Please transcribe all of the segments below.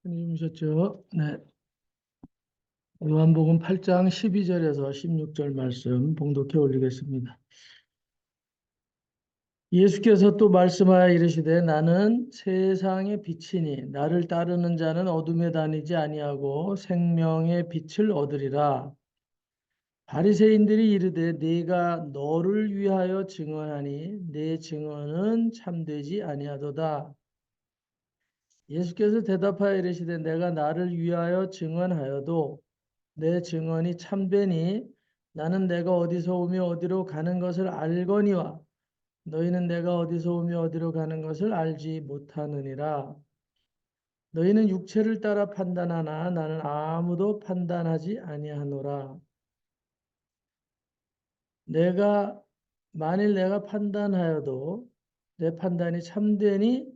편히 주무셨죠? 네. 요한복음 8장 12절에서 16절 말씀 봉독해 올리겠습니다. 예수께서 또 말씀하여 이르시되 나는 세상의 빛이니 나를 따르는 자는 어둠에 다니지 아니하고 생명의 빛을 얻으리라. 바리새인들이 이르되 네가 너를 위하여 증언하니 네 증언은 참되지 아니하도다. 예수께서 대답하여 이르시되 내가 나를 위하여 증언하여도 내 증언이 참되니 나는 내가 어디서 오며 어디로 가는 것을 알거니와 너희는 내가 어디서 오며 어디로 가는 것을 알지 못하느니라. 너희는 육체를 따라 판단하나 나는 아무도 판단하지 아니하노라. 내가 만일 내가 판단하여도 내 판단이 참되니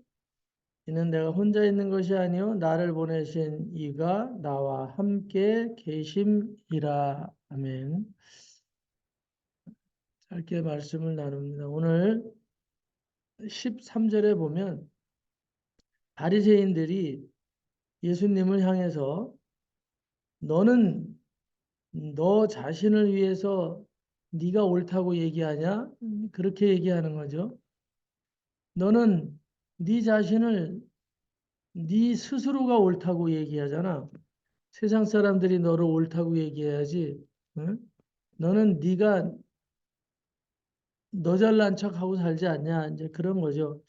이는 내가 혼자 있는 것이 아니요 나를 보내신 이가 나와 함께 계심이라. 아멘. 짧게 말씀을 나눕니다. 오늘 13절에 보면 바리새인들이 예수님을 향해서 너는 너 자신을 위해서 네가 옳다고 얘기하냐? 그렇게 얘기하는 거죠. 너는 네 자신을 네 스스로가 옳다고 얘기하잖아. 세상 사람들이 너를 옳다고 얘기해야지. 응? 너는 네가 너 잘난 척하고 살지 않냐? 이제 그런 거죠.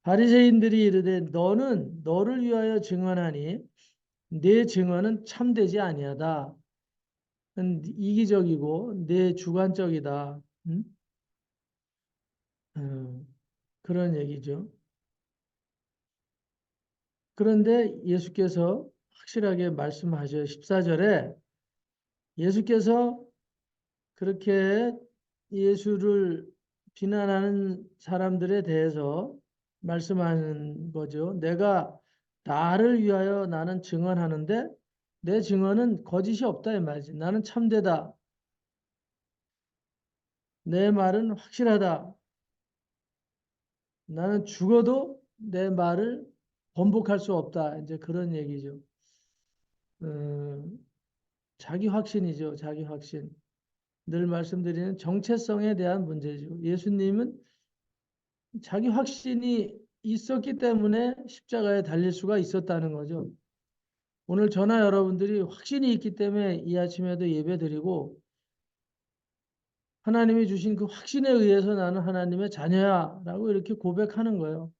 바리새인들이 이르되 너는 너를 위하여 증언하니 내 증언은 참되지 아니하다. 이기적이고 내 주관적이다. 응? 그런 얘기죠. 그런데 예수께서 확실하게 말씀하셔요. 14절에 예수께서 그렇게 예수를 비난하는 사람들에 대해서 말씀하는 거죠. 내가 나를 위하여 나는 증언하는데 내 증언은 거짓이 없다 이 말이지. 나는 참되다. 내 말은 확실하다. 나는 죽어도 내 말을 번복할 수 없다. 이제 그런 얘기죠. 자기 확신이죠. 자기 확신. 늘 말씀드리는 정체성에 대한 문제죠. 예수님은 자기 확신이 있었기 때문에 십자가에 달릴 수가 있었다는 거죠. 오늘 저나 여러분들이 확신이 있기 때문에 이 아침에도 예배 드리고 하나님이 주신 그 확신에 의해서 나는 하나님의 자녀야 라고 이렇게 고백하는 거예요.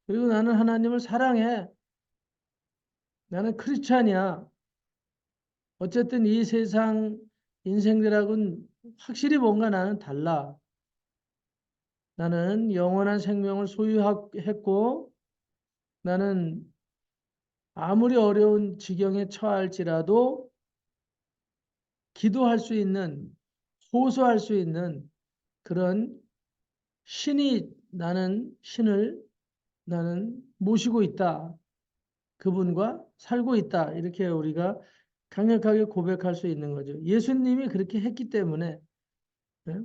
그리고 나는 하나님을 사랑해. 나는 크리스찬이야. 어쨌든 이 세상 인생들하고는 확실히 뭔가 나는 달라. 나는 영원한 생명을 소유했고 나는 아무리 어려운 지경에 처할지라도 기도할 수 있는, 호소할 수 있는 그런 신을 나는 모시고 있다. 그분과 살고 있다. 이렇게 우리가 강력하게 고백할 수 있는 거죠. 예수님이 그렇게 했기 때문에, 예?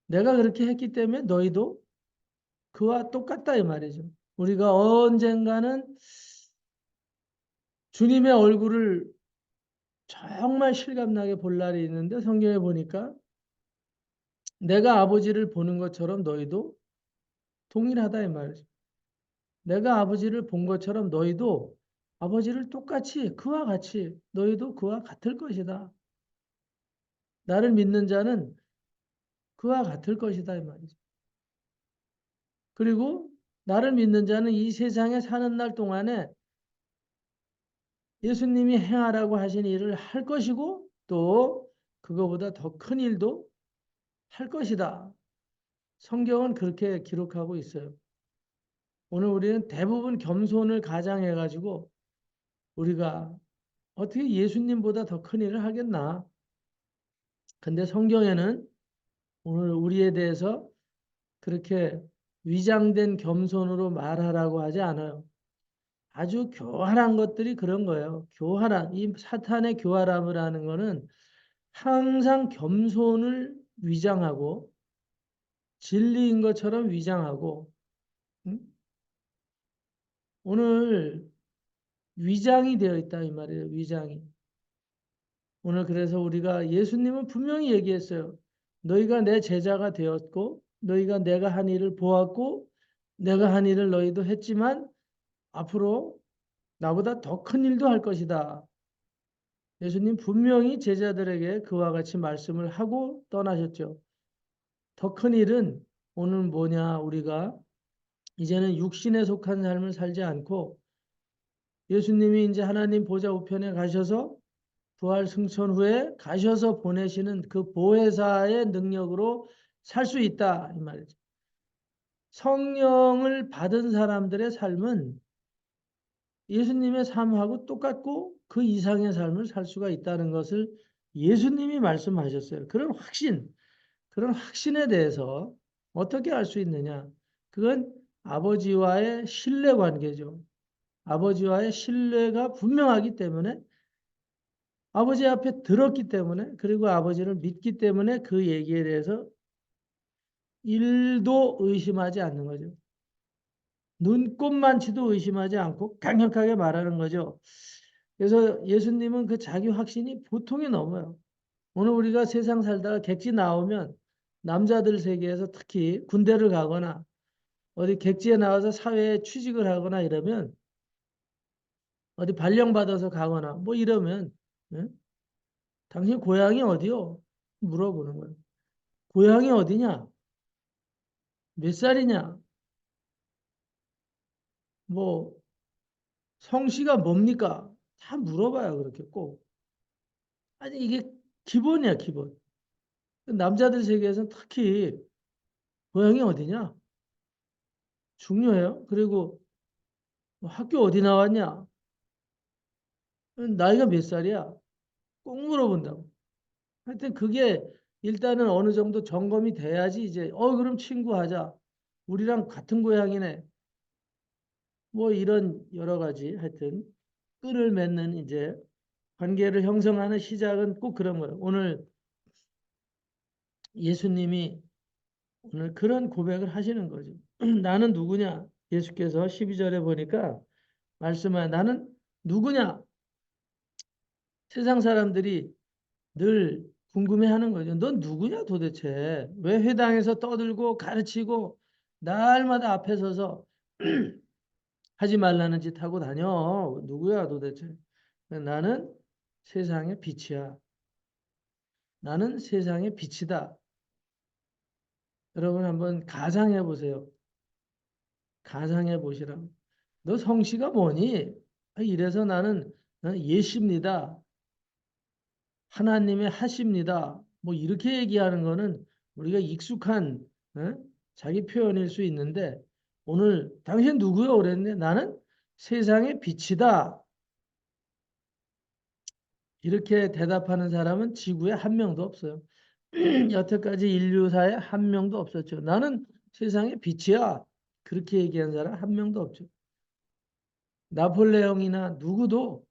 내가 그렇게 했기 때문에 너희도 그와 똑같다 이 말이죠. 우리가 언젠가는 주님의 얼굴을 정말 실감나게 볼 날이 있는데 성경에 보니까 내가 아버지를 보는 것처럼 너희도 동일하다 이 말이죠. 내가 아버지를 본 것처럼 너희도 아버지를 똑같이 그와 같이 너희도 그와 같을 것이다. 나를 믿는 자는 그와 같을 것이다 이 말이죠. 그리고 나를 믿는 자는 이 세상에 사는 날 동안에 예수님이 행하라고 하신 일을 할 것이고 또 그거보다 더 큰 일도 할 것이다. 성경은 그렇게 기록하고 있어요. 오늘 우리는 대부분 겸손을 가장해가지고 우리가 어떻게 예수님보다 더 큰 일을 하겠나? 근데 성경에는 오늘 우리에 대해서 그렇게 위장된 겸손으로 말하라고 하지 않아요. 아주 교활한 것들이 그런 거예요. 교활한, 이 사탄의 교활함을 하는 거는 항상 겸손을 위장하고 진리인 것처럼 위장하고, 응? 오늘 위장이 되어 있다 이 말이에요. 위장이. 오늘 그래서 우리가 예수님은 분명히 얘기했어요. 너희가 내 제자가 되었고 너희가 내가 한 일을 보았고 내가 한 일을 너희도 했지만 앞으로 나보다 더 큰 일도 할 것이다. 예수님 분명히 제자들에게 그와 같이 말씀을 하고 떠나셨죠. 더 큰 일은 오늘 뭐냐? 우리가 이제는 육신에 속한 삶을 살지 않고 예수님이 이제 하나님 보좌 우편에 가셔서 부활 승천 후에 가셔서 보내시는 그 보혜사의 능력으로 살 수 있다 이 말이죠. 성령을 받은 사람들의 삶은 예수님의 삶하고 똑같고 그 이상의 삶을 살 수가 있다는 것을 예수님이 말씀하셨어요. 그런 확신에 대해서 어떻게 알 수 있느냐? 그건 아버지와의 신뢰 관계죠. 아버지와의 신뢰가 분명하기 때문에 아버지 앞에 들었기 때문에 그리고 아버지를 믿기 때문에 그 얘기에 대해서 일도 의심하지 않는 거죠. 눈꼽만치도 의심하지 않고 강력하게 말하는 거죠. 그래서 예수님은 그 자기 확신이 보통이 넘어요. 오늘 우리가 세상 살다가 객지 나오면 남자들 세계에서 특히 군대를 가거나 어디 객지에 나와서 사회에 취직을 하거나 이러면 어디 발령받아서 가거나 뭐 이러면 응? 당신 고향이 어디요? 물어보는 거예요. 고향이 어디냐? 몇 살이냐? 뭐 성씨가 뭡니까? 다 물어봐요. 그렇게 꼭. 아니 이게 기본이야 기본. 남자들 세계에서는 특히 고향이 어디냐? 중요해요. 그리고 뭐 학교 어디 나왔냐? 나이가 몇 살이야? 꼭 물어본다고. 하여튼 그게 일단은 어느 정도 점검이 돼야지 이제 그럼 친구하자. 우리랑 같은 고향이네. 뭐 이런 여러 가지 하여튼 끈을 맺는 이제 관계를 형성하는 시작은 꼭 그런 거예요. 오늘 예수님이 오늘 그런 고백을 하시는 거죠. 나는 누구냐? 예수께서 12절에 보니까 말씀하 나는 누구냐? 세상 사람들이 늘 궁금해하는 거죠. 넌 누구냐 도대체? 왜 회당에서 떠들고 가르치고 날마다 앞에 서서 하지 말라는 짓 하고 다녀? 누구야 도대체? 나는 세상의 빛이야. 나는 세상의 빛이다. 여러분 한번 가상해 보세요. 가상해 보시라. 너 성씨가 뭐니? 이래서 나는 예시입니다. 하나님의 하십니다. 뭐 이렇게 얘기하는 거는 우리가 익숙한 어? 자기 표현일 수 있는데 오늘 당신 누구요? 그랬는데 나는 세상의 빛이다. 이렇게 대답하는 사람은 지구에 한 명도 없어요. 여태까지 인류사에 한 명도 없었죠. 나는 세상의 빛이야. 그렇게 얘기한 사람 한 명도 없죠. 나폴레옹이나 누구도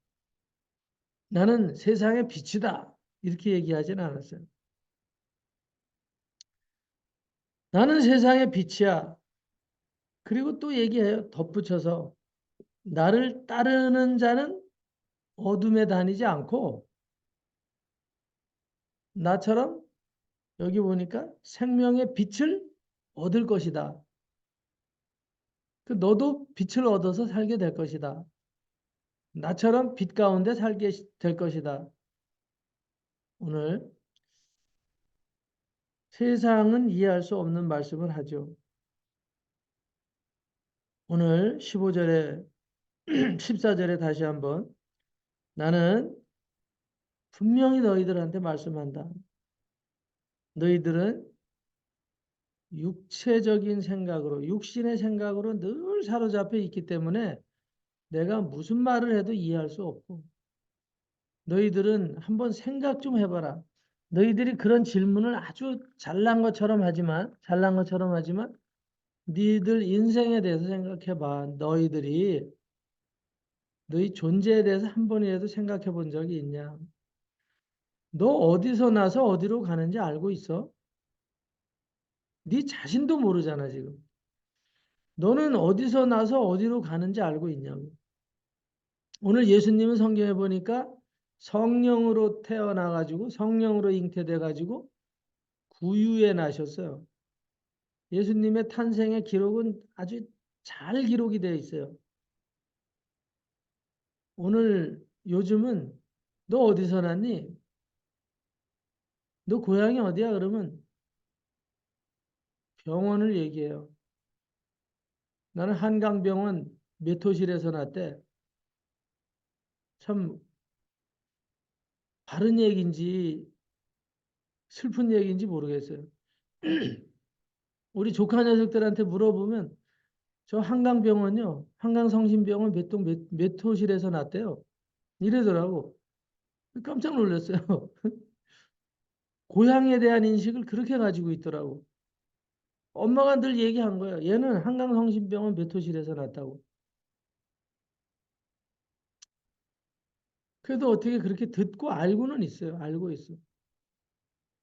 나는 세상의 빛이다. 이렇게 얘기하진 않았어요. 나는 세상의 빛이야. 그리고 또 얘기해요. 덧붙여서 나를 따르는 자는 어둠에 다니지 않고 나처럼 여기 보니까 생명의 빛을 얻을 것이다. 너도 빛을 얻어서 살게 될 것이다. 나처럼 빛 가운데 살게 될 것이다. 오늘 세상은 이해할 수 없는 말씀을 하죠. 오늘 15절에 14절에 다시 한번 나는 분명히 너희들한테 말씀한다. 너희들은 육체적인 생각으로, 육신의 생각으로 늘 사로잡혀 있기 때문에 내가 무슨 말을 해도 이해할 수 없고, 너희들은 한번 생각 좀 해봐라. 너희들이 그런 질문을 아주 잘난 것처럼 하지만, 너희들 인생에 대해서 생각해봐. 너희 존재에 대해서 한 번이라도 생각해 본 적이 있냐? 너 어디서 나서 어디로 가는지 알고 있어? 네 자신도 모르잖아, 지금. 너는 어디서 나서 어디로 가는지 알고 있냐고. 오늘 예수님은 성경에 보니까 성령으로 태어나가지고 성령으로 잉태돼가지고 구유에 나셨어요. 예수님의 탄생의 기록은 아주 잘 기록이 되어 있어요. 오늘 요즘은 너 어디서 났니? 너 고향이 어디야? 그러면 병원을 얘기해요. 나는 한강병원 메토실에서 났대. 참 바른 얘기인지 슬픈 얘기인지 모르겠어요. 우리 조카 녀석들한테 물어보면 저 한강병원요. 한강성심병원 메토실에서 났대요. 이러더라고. 깜짝 놀랐어요. 고향에 대한 인식을 그렇게 가지고 있더라고. 엄마가 늘 얘기한 거예요. 얘는 한강성심병원 메토실에서 났다고. 그래도 어떻게 그렇게 듣고 알고는 있어요. 알고 있어.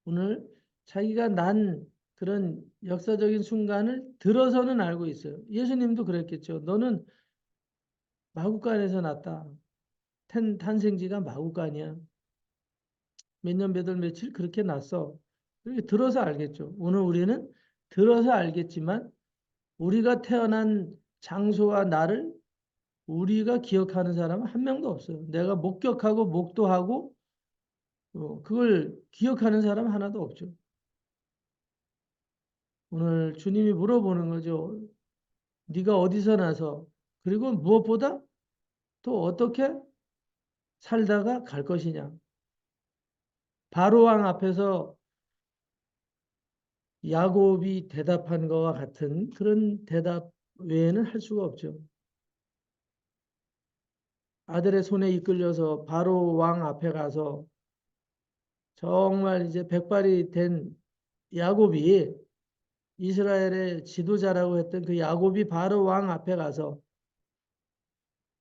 오늘 자기가 난 그런 역사적인 순간을 들어서는 알고 있어요. 예수님도 그랬겠죠. 너는 마구간에서 났다. 탄생지가 마구간이야. 몇 년, 몇 월, 며칠 그렇게 났어. 그렇게 들어서 알겠죠. 오늘 우리는 들어서 알겠지만 우리가 태어난 장소와 날을 우리가 기억하는 사람은 한 명도 없어요. 내가 목격하고 목도하고 그걸 기억하는 사람 하나도 없죠. 오늘 주님이 물어보는 거죠. 네가 어디서 나서 그리고 무엇보다 또 어떻게 살다가 갈 것이냐. 바로왕 앞에서 야곱이 대답한 것과 같은 그런 대답 외에는 할 수가 없죠. 아들의 손에 이끌려서 바로왕 앞에 가서 정말 이제 백발이 된 야곱이 이스라엘의 지도자라고 했던 그 야곱이 바로왕 앞에 가서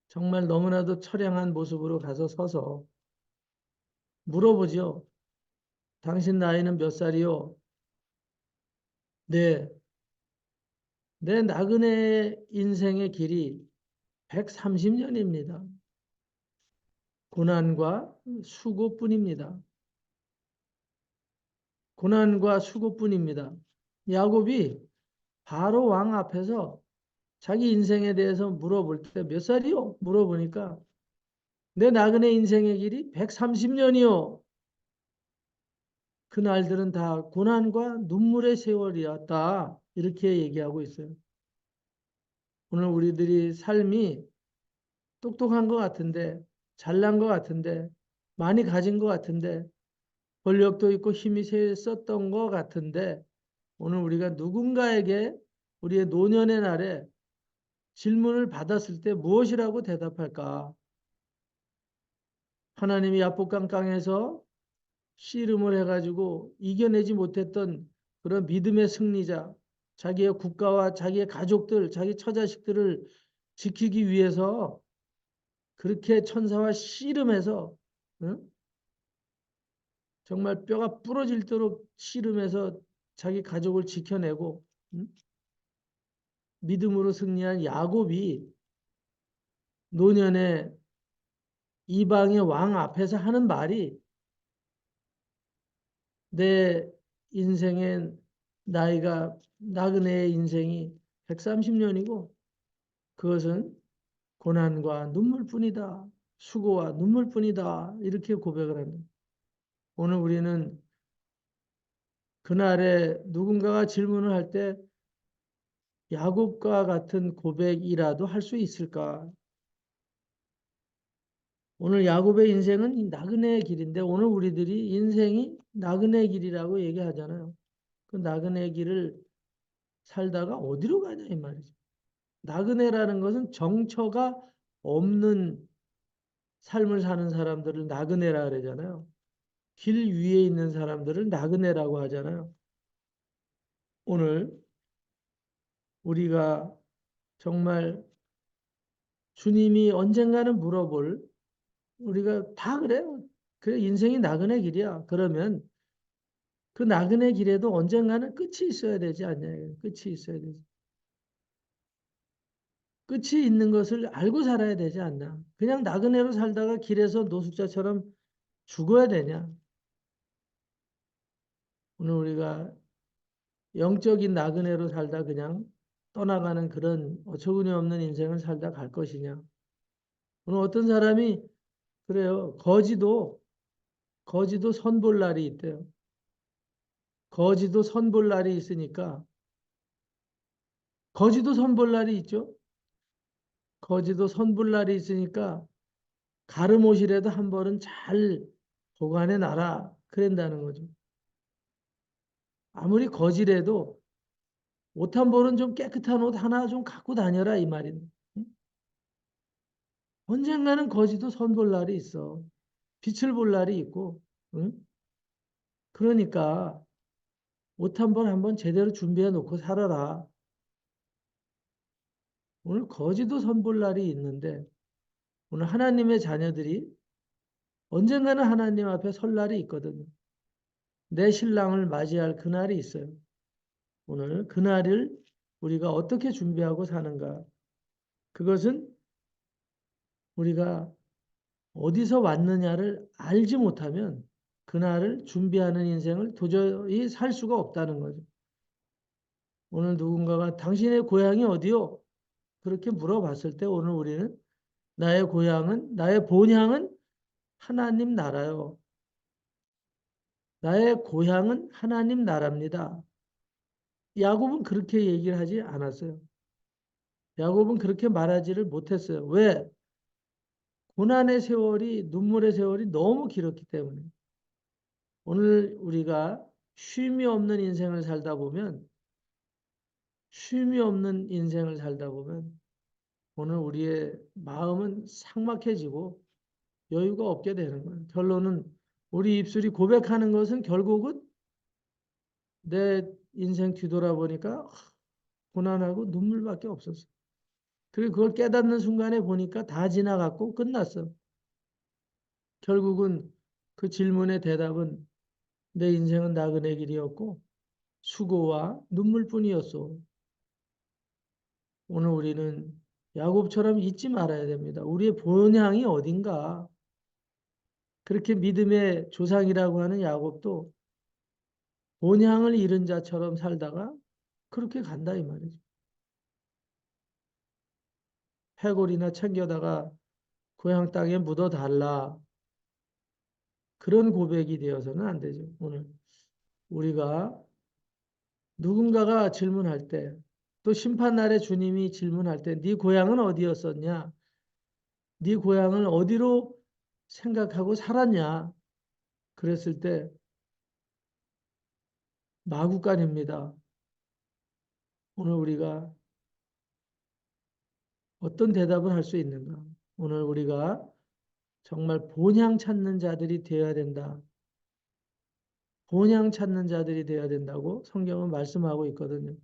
정말 너무나도 처량한 모습으로 가서 서서 물어보죠. 당신 나이는 몇 살이요? 네. 내 나그네 인생의 길이 130년입니다. 고난과 수고뿐입니다. 고난과 수고뿐입니다. 야곱이 바로 왕 앞에서 자기 인생에 대해서 물어볼 때 몇 살이요? 물어보니까 내 나그네 인생의 길이 130년이요. 그 날들은 다 고난과 눈물의 세월이었다. 이렇게 얘기하고 있어요. 오늘 우리들이 삶이 똑똑한 것 같은데, 잘난 것 같은데, 많이 가진 것 같은데, 권력도 있고 힘이 셌었던 것 같은데, 오늘 우리가 누군가에게 우리의 노년의 날에 질문을 받았을 때 무엇이라고 대답할까? 하나님이 야복강강에서 씨름을 해가지고 이겨내지 못했던 그런 믿음의 승리자, 자기의 국가와 자기의 가족들, 자기 처자식들을 지키기 위해서 그렇게 천사와 씨름해서 응? 정말 뼈가 부러질도록 씨름해서 자기 가족을 지켜내고 응? 믿음으로 승리한 야곱이 노년에 이방의 왕 앞에서 하는 말이 내 인생의 나이가 나그네의 인생이 130년이고 그것은 고난과 눈물뿐이다. 수고와 눈물뿐이다. 이렇게 고백을 합니다. 오늘 우리는 그날에 누군가가 질문을 할 때 야곱과 같은 고백이라도 할 수 있을까? 오늘 야곱의 인생은 이 나그네의 길인데 오늘 우리들이 인생이 나그네의 길이라고 얘기하잖아요. 그 나그네의 길을 살다가 어디로 가냐 이 말이죠. 나그네라는 것은 정처가 없는 삶을 사는 사람들을 나그네라 그러잖아요. 길 위에 있는 사람들을 나그네라고 하잖아요. 오늘 우리가 정말 주님이 언젠가는 물어볼 우리가 다 그래요. 그래 인생이 나그네 길이야. 그러면 그 나그네 길에도 언젠가는 끝이 있어야 되지 않냐. 끝이 있어야 되지. 끝이 있는 것을 알고 살아야 되지 않나. 그냥 나그네로 살다가 길에서 노숙자처럼 죽어야 되냐. 오늘 우리가 영적인 나그네로 살다 그냥 떠나가는 그런 어처구니 없는 인생을 살다 갈 것이냐. 오늘 어떤 사람이 그래요. 거지도 선볼 날이 있대요. 거지도 선볼 날이 있으니까 거지도 선볼 날이 있죠. 거지도 선볼 날이 있으니까 가르못이라도 한 벌은 잘 보관해 놔라. 그런다는 거죠. 아무리 거지라도 옷 한 벌은 좀 깨끗한 옷 하나 좀 갖고 다녀라 이 말인데. 응? 언젠가는 거지도 선볼 날이 있어. 빛을 볼 날이 있고. 응? 그러니까 옷 한 벌 한번 제대로 준비해 놓고 살아라. 오늘 거지도 선볼 날이 있는데 오늘 하나님의 자녀들이 언젠가는 하나님 앞에 설 날이 있거든요. 내 신랑을 맞이할 그날이 있어요. 오늘 그날을 우리가 어떻게 준비하고 사는가. 그것은 우리가 어디서 왔느냐를 알지 못하면 그날을 준비하는 인생을 도저히 살 수가 없다는 거죠. 오늘 누군가가 당신의 고향이 어디요? 그렇게 물어봤을 때 오늘 우리는 나의 고향은, 나의 본향은 하나님 나라요. 나의 고향은 하나님 나라입니다. 야곱은 그렇게 얘기를 하지 않았어요. 야곱은 그렇게 말하지를 못했어요. 왜? 고난의 세월이, 눈물의 세월이 너무 길었기 때문에. 오늘 우리가 쉼이 없는 인생을 살다 보면, 쉼이 없는 인생을 살다 보면, 오늘 우리의 마음은 삭막해지고 여유가 없게 되는 거예요. 결론은 우리 입술이 고백하는 것은 결국은 내 인생 뒤돌아보니까 고난하고 눈물밖에 없었어. 그리고 그걸 깨닫는 순간에 보니까 다 지나갔고 끝났어. 결국은 그 질문의 대답은 내 인생은 나그네 길이었고 수고와 눈물뿐이었어. 오늘 우리는 야곱처럼 잊지 말아야 됩니다. 우리의 본향이 어딘가. 그렇게 믿음의 조상이라고 하는 야곱도 본향을 잃은 자처럼 살다가 그렇게 간다 이 말이죠. 해골이나 챙겨다가 고향 땅에 묻어달라. 그런 고백이 되어서는 안 되죠. 오늘 우리가 누군가가 질문할 때, 또 심판날에 주님이 질문할 때, 네 고향은 어디였었냐? 네 고향을 어디로 생각하고 살았냐? 그랬을 때 마구간입니다. 오늘 우리가 어떤 대답을 할 수 있는가? 오늘 우리가 정말 본향 찾는 자들이 되어야 된다. 본향 찾는 자들이 되어야 된다고 성경은 말씀하고 있거든요.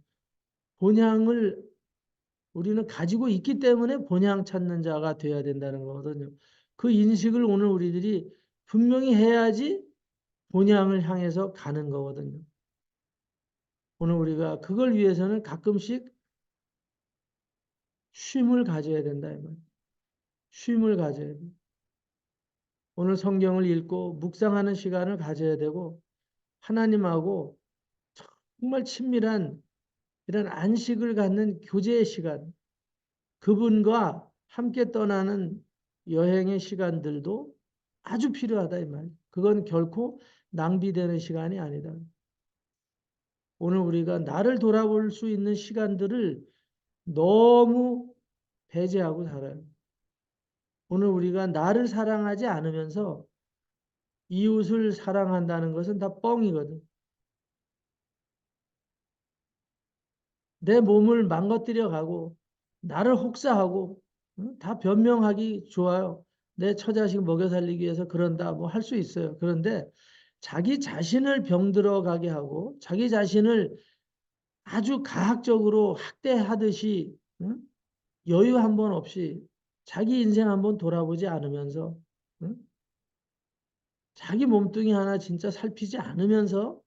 본향을 우리는 가지고 있기 때문에 본향 찾는 자가 되어야 된다는 거거든요. 그 인식을 오늘 우리들이 분명히 해야지 본향을 향해서 가는 거거든요. 오늘 우리가 그걸 위해서는 가끔씩 쉼을 가져야 된다. 이 말. 쉼을 가져야 돼. 오늘 성경을 읽고 묵상하는 시간을 가져야 되고 하나님하고 정말 친밀한 이런 안식을 갖는 교제의 시간, 그분과 함께 떠나는 여행의 시간들도 아주 필요하다 이 말. 그건 결코 낭비되는 시간이 아니다. 오늘 우리가 나를 돌아볼 수 있는 시간들을 너무 배제하고 살아요. 오늘 우리가 나를 사랑하지 않으면서 이웃을 사랑한다는 것은 다 뻥이거든. 내 몸을 망가뜨려 가고 나를 혹사하고 응? 다 변명하기 좋아요. 내 처자식 먹여 살리기 위해서 그런다 뭐 할 수 있어요. 그런데 자기 자신을 병들어 가게 하고 자기 자신을 아주 가학적으로 학대하듯이 응? 여유 한 번 없이 자기 인생 한번 돌아보지 않으면서 응? 자기 몸뚱이 하나 진짜 살피지 않으면서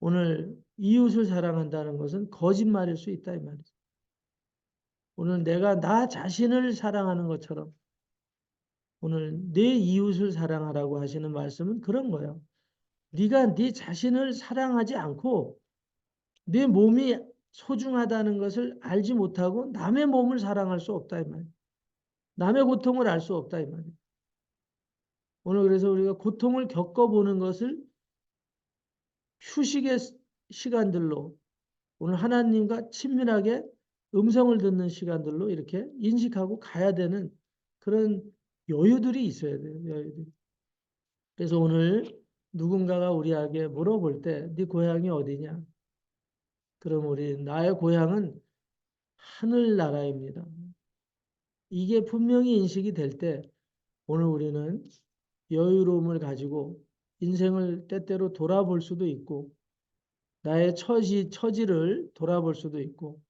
오늘 이웃을 사랑한다는 것은 거짓말일 수 있다 이 말이죠. 오늘 내가 나 자신을 사랑하는 것처럼 오늘 내 이웃을 사랑하라고 하시는 말씀은 그런 거예요. 네가 네 자신을 사랑하지 않고 내 몸이 소중하다는 것을 알지 못하고 남의 몸을 사랑할 수 없다 이 말이에요. 남의 고통을 알 수 없다 이 말이에요. 오늘 그래서 우리가 고통을 겪어보는 것을 휴식의 시간들로 오늘 하나님과 친밀하게 음성을 듣는 시간들로 이렇게 인식하고 가야 되는 그런 여유들이 있어야 돼요. 여유들이. 그래서 오늘 누군가가 우리에게 물어볼 때 네 고향이 어디냐? 그럼 우리 나의 고향은 하늘나라입니다. 이게 분명히 인식이 될 때 오늘 우리는 여유로움을 가지고 인생을 때때로 돌아볼 수도 있고 나의 처지를 돌아볼 수도 있고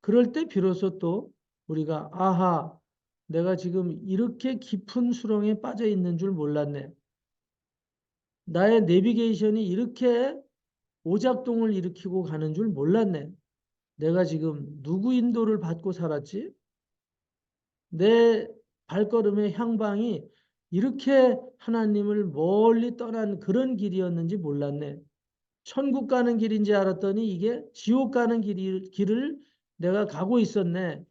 그럴 때 비로소 또 우리가 아하 내가 지금 이렇게 깊은 수렁에 빠져 있는 줄 몰랐네. 나의 내비게이션이 이렇게 오작동을 일으키고 가는 줄 몰랐네. 내가 지금 누구 인도를 받고 살았지? 내 발걸음의 향방이 이렇게 하나님을 멀리 떠난 그런 길이었는지 몰랐네. 천국 가는 길인지 알았더니 이게 지옥 가는 길을 내가 가고 있었네.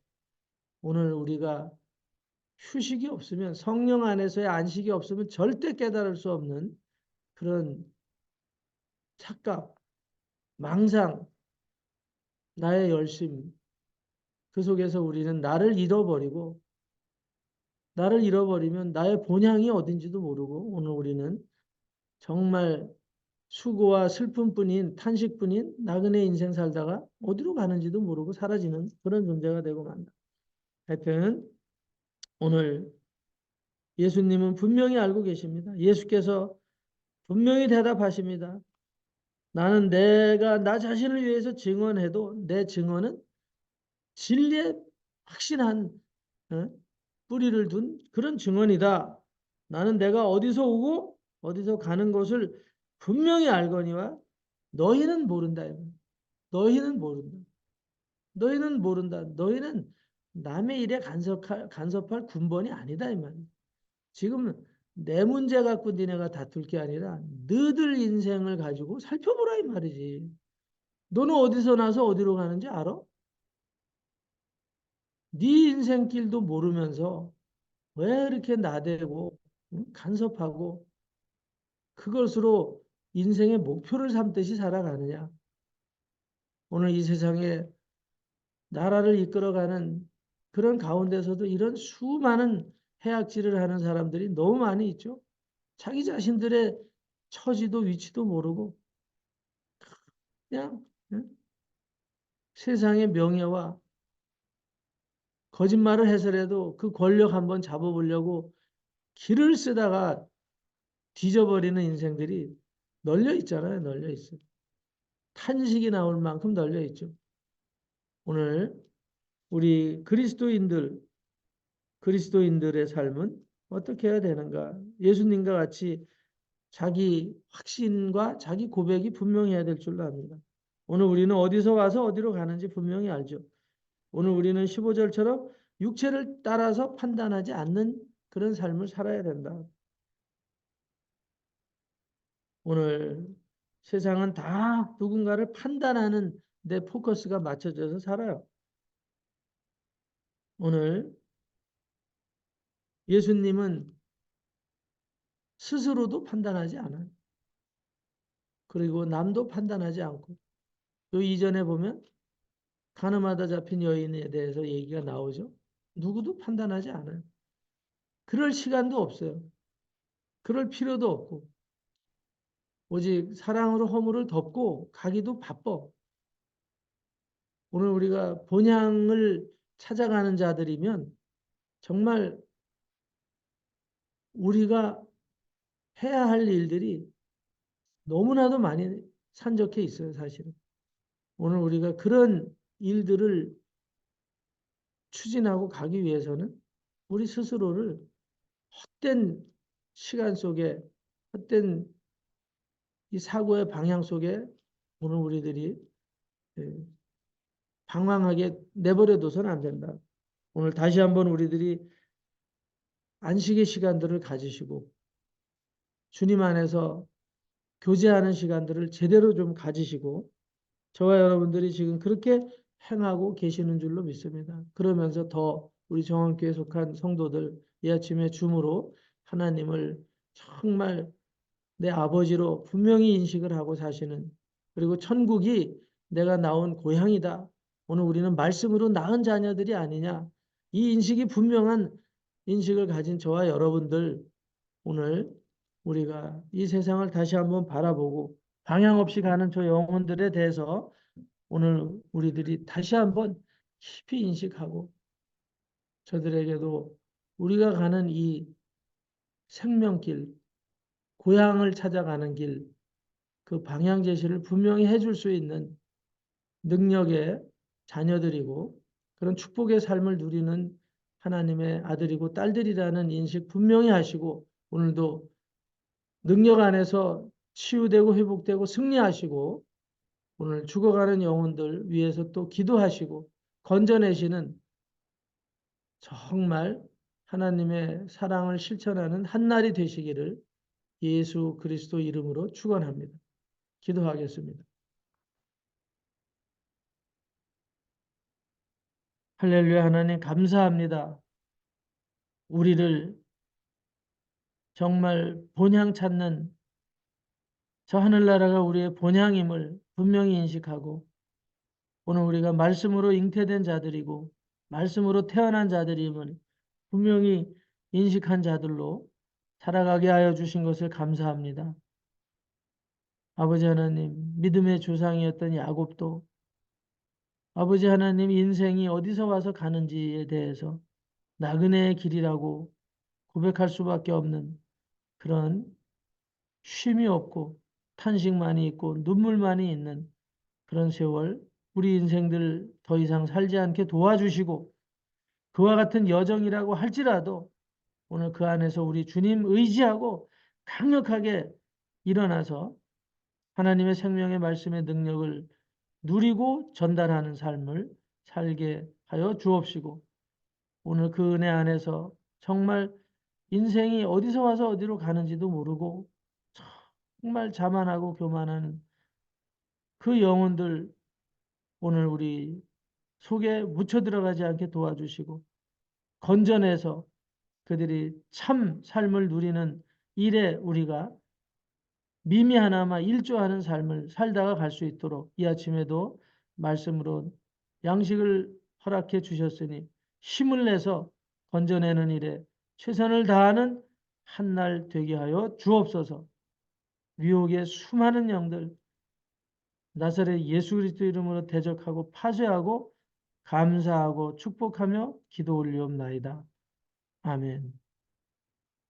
오늘 우리가 휴식이 없으면 성령 안에서의 안식이 없으면 절대 깨달을 수 없는 그런 착각, 망상, 나의 열심 그 속에서 우리는 나를 잃어버리면 나의 본향이 어딘지도 모르고 오늘 우리는 정말 수고와 슬픔뿐인 탄식뿐인 나그네 인생 살다가 어디로 가는지도 모르고 사라지는 그런 존재가 되고 만다. 하여튼 오늘 예수님은 분명히 알고 계십니다. 예수께서 분명히 대답하십니다. 나는 내가 나 자신을 위해서 증언해도 내 증언은 진리에 확신한 어? 뿌리를 둔 그런 증언이다. 나는 내가 어디서 오고 어디서 가는 것을 분명히 알거니와 너희는 모른다. 너희는 모른다. 너희는 모른다. 너희는 남의 일에 간섭할 군번이 아니다. 이 말이야. 지금 내 문제 갖고 니네가 다툴 게 아니라 너희들 인생을 가지고 살펴보라 이 말이지. 너는 어디서 나서 어디로 가는지 알아? 네 인생길도 모르면서 왜 이렇게 나대고 응? 간섭하고 그것으로 인생의 목표를 삼듯이 살아가느냐. 오늘 이 세상에 나라를 이끌어가는 그런 가운데서도 이런 수많은 해악질을 하는 사람들이 너무 많이 있죠. 자기 자신들의 처지도 위치도 모르고 그냥 응? 세상의 명예와 거짓말을 해서라도 그 권력 한번 잡아보려고 길을 쓰다가 뒤져버리는 인생들이 널려 있잖아요. 널려 있어요. 탄식이 나올 만큼 널려 있죠. 오늘 우리 그리스도인들의 삶은 어떻게 해야 되는가? 예수님과 같이 자기 확신과 자기 고백이 분명해야 될 줄로 압니다. 오늘 우리는 어디서 와서 어디로 가는지 분명히 알죠. 오늘 우리는 15절처럼 육체를 따라서 판단하지 않는 그런 삶을 살아야 된다. 오늘 세상은 다 누군가를 판단하는 데 포커스가 맞춰져서 살아요. 오늘 예수님은 스스로도 판단하지 않아요. 그리고 남도 판단하지 않고 요 이전에 보면 가늠하다 잡힌 여인에 대해서 얘기가 나오죠. 누구도 판단하지 않아요. 그럴 시간도 없어요. 그럴 필요도 없고 오직 사랑으로 허물을 덮고 가기도 바빠. 오늘 우리가 본향을 찾아가는 자들이면 정말 우리가 해야 할 일들이 너무나도 많이 산적해 있어요, 사실은. 오늘 우리가 그런 일들을 추진하고 가기 위해서는 우리 스스로를 헛된 시간 속에, 헛된 이 사고의 방향 속에 오늘 우리들이 예, 방황하게 내버려둬서는 안 된다. 오늘 다시 한번 우리들이 안식의 시간들을 가지시고 주님 안에서 교제하는 시간들을 제대로 좀 가지시고 저와 여러분들이 지금 그렇게 행하고 계시는 줄로 믿습니다. 그러면서 더 우리 정원교회 속한 성도들 이 아침에 줌으로 하나님을 정말 내 아버지로 분명히 인식을 하고 사시는 그리고 천국이 내가 나온 고향이다. 오늘 우리는 말씀으로 낳은 자녀들이 아니냐. 이 인식이 분명한 인식을 가진 저와 여러분들 오늘 우리가 이 세상을 다시 한번 바라보고 방향 없이 가는 저 영혼들에 대해서 오늘 우리들이 다시 한번 깊이 인식하고 저들에게도 우리가 가는 이 생명길, 고향을 찾아가는 길, 그 방향 제시를 분명히 해줄 수 있는 능력의 자녀들이고 그런 축복의 삶을 누리는 하나님의 아들이고 딸들이라는 인식 분명히 하시고 오늘도 능력 안에서 치유되고 회복되고 승리하시고 오늘 죽어가는 영혼들 위해서 또 기도하시고 건져내시는 정말 하나님의 사랑을 실천하는 한날이 되시기를 예수 그리스도 이름으로 축원합니다. 기도하겠습니다. 할렐루야 하나님 감사합니다. 우리를 정말 본향 찾는 저 하늘나라가 우리의 본향임을 분명히 인식하고 오늘 우리가 말씀으로 잉태된 자들이고 말씀으로 태어난 자들임을 분명히 인식한 자들로 살아가게 하여 주신 것을 감사합니다. 아버지 하나님, 믿음의 조상이었던 야곱도 아버지 하나님 인생이 어디서 와서 가는지에 대해서 나그네의 길이라고 고백할 수밖에 없는 그런 쉼이 없고 탄식만이 있고 눈물만이 있는 그런 세월 우리 인생들 더 이상 살지 않게 도와주시고 그와 같은 여정이라고 할지라도 오늘 그 안에서 우리 주님 의지하고 강력하게 일어나서 하나님의 생명의 말씀의 능력을 누리고 전달하는 삶을 살게 하여 주옵시고 오늘 그 은혜 안에서 정말 인생이 어디서 와서 어디로 가는지도 모르고 정말 자만하고 교만한 그 영혼들 오늘 우리 속에 묻혀 들어가지 않게 도와주시고 건져내서 그들이 참 삶을 누리는 일에 우리가 미미 하나마 일조하는 삶을 살다가 갈 수 있도록 이 아침에도 말씀으로 양식을 허락해 주셨으니 힘을 내서 건져내는 일에 최선을 다하는 한날 되게 하여 주옵소서. 유혹의 수많은 영들 나사렛 예수 그리스도 이름으로 대적하고 파쇄하고 감사하고 축복하며 기도 올리옵나이다. 아멘.